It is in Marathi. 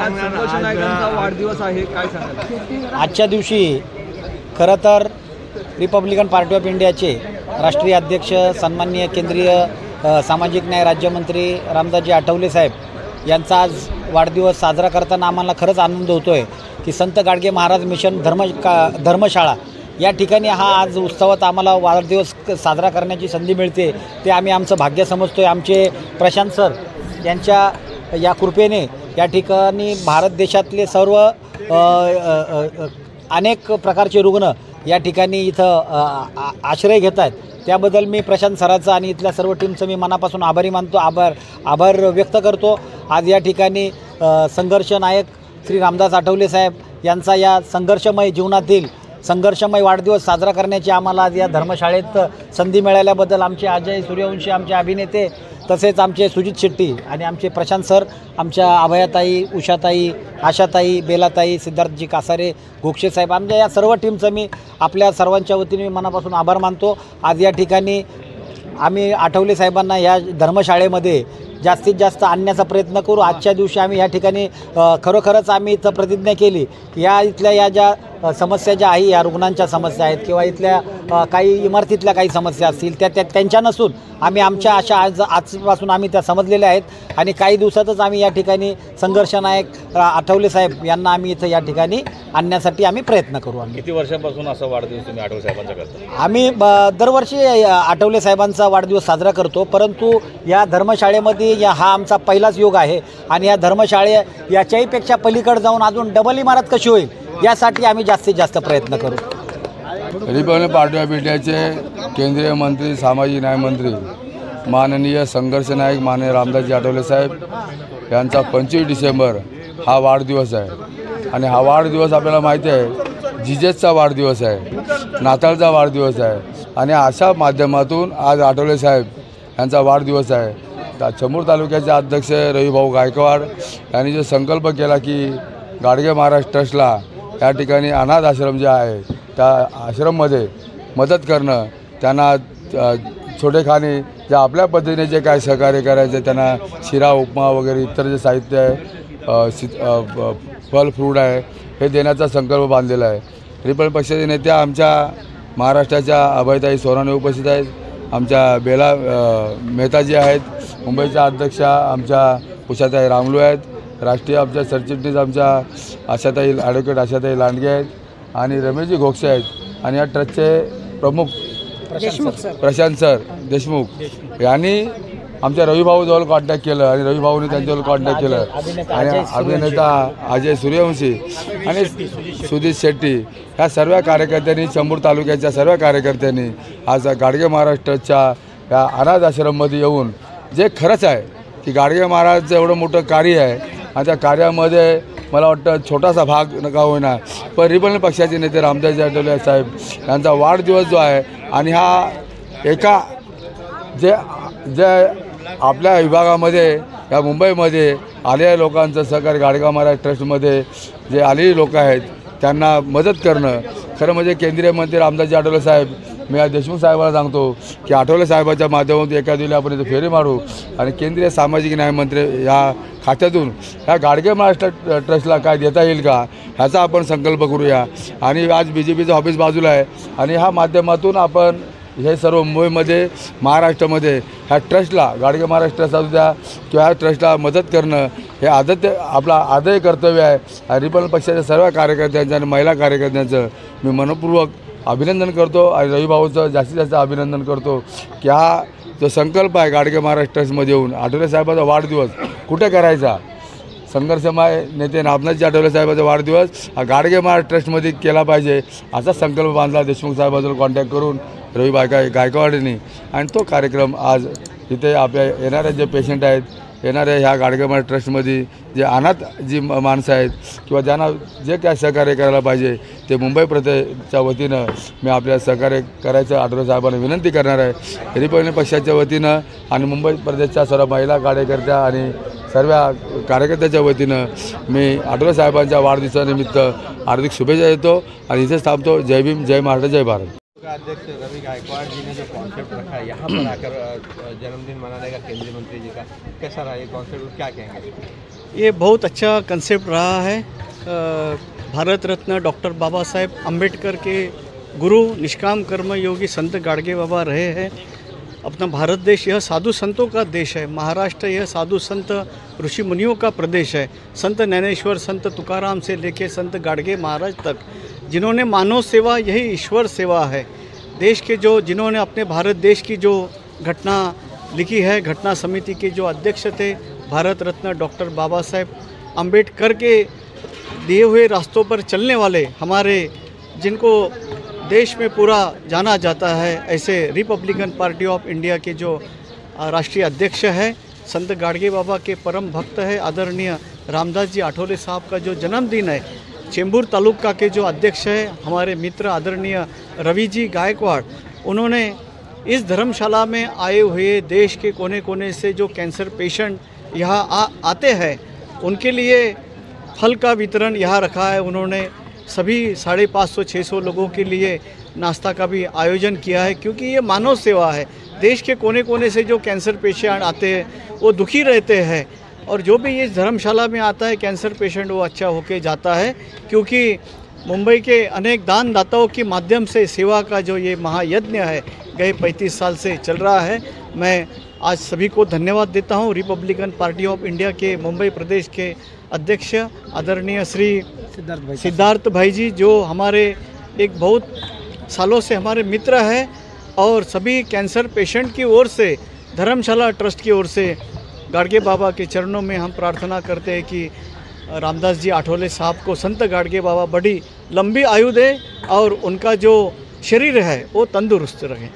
आज संघर्ष नायकांचा वाढदिवस आहे, काय सांगाल? आजच्या दिवशी खरं तर रिपब्लिकन पार्टी ऑफ इंडियाचे राष्ट्रीय अध्यक्ष सन्माननीय केंद्रीय सामाजिक न्याय राज्यमंत्री रामदासजी आठवले साहेब यांचा आज वाढदिवस साजरा करताना आम्हाला खरंच आनंद होतो आहे की संत गाडगे महाराज मिशन धर्मशाळा या ठिकाणी हा आज उत्सवात आम्हाला वाढदिवस साजरा करण्याची संधी मिळते, ते आम्ही आमचं भाग्य समजतो आहे। आमचे प्रशांत सर यांच्या या कृपेने या ठिकाणी भारत देशातले सर्व अनेक प्रकारचे रुग्ण या ठिकाणी इथं आश्रय घेत आहेत, त्याबद्दल मी प्रशांत सरांचं आणि इथल्या सर्व टीमचं मी मनापासून आभारी मानतो, आभार व्यक्त करतो। आज या ठिकाणी संघर्ष नायक श्री रामदास आठवले साहेब यांचा या संघर्षमय जीवनातील संघर्षमय वाढदिवस साजरा करण्याची आम्हाला आज या धर्मशाळेत संधी मिळाल्याबद्दल आमचे अजय सूर्यवंशी, आमचे अभिनेते, तसेच आमचे सुजित शेट्टी आणि आमचे प्रशांत सर, आमच्या अभयाताई, उषाताई, आशाताई, बेलाताई, सिद्धार्थजी कासारे, घोक्षे साहेब, आमच्या या सर्व टीमचं मी आपल्या सर्वांच्या वतीने मी मनापासून आभार मानतो। आज या ठिकाणी आम्ही आठवले साहेबांना या धर्मशाळेमध्ये जास्तीत जास्त आणण्याचा प्रयत्न करू। आजच्या दिवशी आम्ही या ठिकाणी खरोखरच आम्ही इथं प्रतिज्ञा केली की या इथल्या या ज्या समस्या ज्या आहे, या रुग्णांच्या समस्या आहेत किंवा इथल्या काही इमारतीतल्या काही समस्या असतील त्या त्यांच्या नसून आम्ही आमच्या अशा आजपासून आम्ही त्या समजलेल्या आहेत आणि काही दिवसातच आम्ही या ठिकाणी संघर्ष नायक आठवले साहेब यांना आम्ही इथं या ठिकाणी आणण्यासाठी आम्ही प्रयत्न करू। आम्ही किती वर्षांपासून असा वाढदिवस तुम्ही आठवले साहेबांचा करता? आम्ही दरवर्षी आठवले साहेबांचा वाढदिवस साजरा करतो, परंतु या धर्मशाळेमध्ये हा आमचा पहिलाच योग आहे आणि या धर्मशाळे याच्याही पेक्षा पलीकडे जाऊन अजून डबल इमारत कशी होईल यासाठी आम्ही जास्तीत जास्त प्रयत्न करू। रिपब्लिकन पार्टी ऑफ इंडियाचे केंद्रीय मंत्री, सामाजिक न्याय मंत्री माननीय संघर्ष नायक माननीय रामदासजी आठवले साहेब यांचा 25 डिसेंबर हा वाढदिवस आहे आणि हा वाढदिवस आपल्याला माहिती आहे जिजेसचा वाढदिवस आहे, नाताळचा वाढदिवस आहे आणि अशा माध्यमातून आज आठवले साहेब यांचा वाढदिवस आहे। चमूर तालुक्याचे अध्यक्ष रविभाऊ गायकवाड यांनी जो संकल्प केला की गाडगे महाराज ट्रस्टला या ठिकाणी अनाथ आश्रम जे आहे त्या आश्रममध्ये मदत करणं, त्यांना छोटेखानी जे आपल्या पद्धतीने जे काय सहकार्य करायचे, त्यांना शिरा, उपमा वगैरे इतर जे साहित्य आहे, फल फ्रूट आहे, हे देण्याचा संकल्प बांधलेला आहे। रिपब्लिकन पक्षाचे नेत्या आमच्या महाराष्ट्राच्या अभयताई सोनाने उपस्थित आहेत, आमच्या बेला मेहताजी आहेत, मुंबईच्या अध्यक्षा आमच्या उषाताई रामलू आहेत, राष्ट्रीय आमच्या सरचिटणीस आमच्या आशाताई ॲडव्होकेट आशाताई लांडगे आहेत आणि रमेशजी घोक्षे आहेत आणि या ट्रस्टचे प्रमुख प्रशांत सर देशमुख यांनी आमच्या रविभाऊजवळ कॉन्टॅक्ट केलं आणि रविभाऊने त्यांच्याजवळ कॉन्टॅक्ट केलं आणि अभिनेता अजय सूर्यवंशी आणि सुजित शेट्टी ह्या सर्व कार्यकर्त्यांनी, चंबूर तालुक्याच्या सर्व कार्यकर्त्यांनी आज गाडगे महाराज ट्रस्टच्या या अनाथ आश्रममध्ये येऊन जे खरंच आहे की गाडगे महाराजचं एवढं मोठं कार्य आहे आणि त्या कार्यामध्ये मला वाटतं छोटासा भाग नका होईना, पण रिपब्लिकन पक्षाचे नेते रामदासजी आठवले साहेब यांचा वाढदिवस जो आहे आणि हा एका जे आपल्या विभागामध्ये या मुंबईमध्ये आलेल्या लोकांचं सहकार्य, गाडगे महाराज ट्रस्टमध्ये जे आलेली लोक आहेत त्यांना मदत करणं, खरं म्हणजे केंद्रीय मंत्री रामदासजी आठवले साहेब, मी आज देशमुख साहेबांना सांगतो की आठवले साहेबांच्या माध्यमातून एका दिवशी आपण इथे फेरी मारू आणि केंद्रीय सामाजिक न्याय मंत्री या खात्यातून ह्या गाडगे महाराज ट्रस्टला काय देता येईल का ह्याचा आपण संकल्प करूया। आणि आज BJPचं ऑफिस बाजूला आहे आणि ह्या माध्यमातून आपण हे सर्व मुंबईमध्ये, महाराष्ट्रामध्ये ह्या ट्रस्टला, गाडगे महाराज ट्रस्ट असू द्या किंवा ह्या ट्रस्टला मदत करणं हे आपला आदय कर्तव्य आहे। रिपब्लिकन पक्षाच्या सर्व कार्यकर्त्यांचं आणि महिला कार्यकर्त्यांचं मी मनपूर्वक अभिनंदन करतो आणि रविभाऊचं जास्तीत जास्त अभिनंदन करतो की हा जो संकल्प आहे गाडगे महाराज ट्रस्टमध्ये येऊन आठवले साहेबांचा वाढदिवस कुठे करायचा, संघर्षमय नेते रामदासजी आठवले साहेबांचा वाढदिवस हा गाडगे महाराज ट्रस्टमध्ये केला पाहिजे असा संकल्प बांधला देशमुख साहेबांजवळ कॉन्टॅक्ट करून रविभाई गायकवाडींनी आणि तो कार्यक्रम आज इथे आपल्या येणाऱ्या जे पेशंट आहेत, येणाऱ्या ह्या गाडगे महाराज ट्रस्टमध्ये जे अनाथ जी माणसं आहेत किंवा ज्यांना जे काय सहकार्य करायला पाहिजे ते मुंबई प्रदेशच्या वतीनं मी आपल्या सहकार्य करायचं आठवले साहेबांना विनंती करणार आहे। रिपब्लिकन पक्षाच्या वतीनं आणि मुंबई प्रदेशच्या सर्व महिला कार्यकर्त्या आणि सर्व कार्यकर्त्याच्या वतीनं मी आठवले साहेबांच्या वाढदिवसानिमित्त हार्दिक शुभेच्छा देतो आणि इथेच थांबतो। जय भीम, जय महाराष्ट्र, जय भारत। अध्यक्ष रवि गायकवाड़ जी ने जो कॉन्सेप्ट रखा है यहाँ पर आकर जन्मदिन मनाने का केंद्रीय मंत्री जी का, कैसा रहा ये कॉन्सेप्ट, क्या कहेंगे? ये बहुत अच्छा कंसेप्ट रहा है। भारत रत्न डॉक्टर बाबा साहेब अम्बेडकर के गुरु निष्काम कर्म योगी संत गाडगे बाबा रहे हैं। अपना भारत देश यह साधु संतों का देश है। महाराष्ट्र यह साधु संत ऋषि मुनियों का प्रदेश है। संत ज्ञानेश्वर, संत तुकाराम से लेके संत गाडगे महाराज तक, जिन्होंने मानव सेवा यही ईश्वर सेवा है। देश के जो जिन्होंने अपने भारत देश की जो घटना लिखी है, घटना समिति के जो अध्यक्ष थे भारत रत्न डॉक्टर बाबा साहेब अम्बेडकर के दिए हुए रास्तों पर चलने वाले, हमारे जिनको देश में पूरा जाना जाता है, ऐसे रिपब्लिकन पार्टी ऑफ इंडिया के जो राष्ट्रीय अध्यक्ष है, संत गाडगे बाबा के परम भक्त है, आदरणीय रामदास जी आठवले साहब का जो जन्मदिन है, चेंबूर तालुका के जो अध्यक्ष है हमारे मित्र आदरणीय रवि जी गायकवाड़, उन्होंने इस धर्मशाला में आए हुए देश के कोने कोने से जो कैंसर पेशेंट यहाँ आते हैं, उनके लिए फल का वितरण यहाँ रखा है। उन्होंने सभी 550-600 लोगों के लिए नाश्ता का भी आयोजन किया है, क्योंकि ये मानव सेवा है। देश के कोने कोने से जो कैंसर पेशेंट आते हैं वो दुखी रहते हैं, और जो भी इस धर्मशाला में आता है कैंसर पेशेंट वो अच्छा होके जाता है, क्योंकि मुंबई के अनेक दानदाताओं के माध्यम से सेवा का जो ये महायज्ञ है गए 35 साल से चल रहा है। मैं आज सभी को धन्यवाद देता हूँ। रिपब्लिकन पार्टी ऑफ इंडिया के मुंबई प्रदेश के अध्यक्ष आदरणीय श्री सिद्धार्थ भाई जी, जो हमारे एक बहुत सालों से हमारे मित्र हैं, और सभी कैंसर पेशेंट की ओर से धर्मशाला ट्रस्ट की ओर से गाडगे बाबा के चरणों में हम प्रार्थना करते हैं कि रामदास जी आठवले साहब को, संत गाडगे बाबा बड़ी लंबी आयु दे और उनका जो शरीर है वो तंदुरुस्त रहे।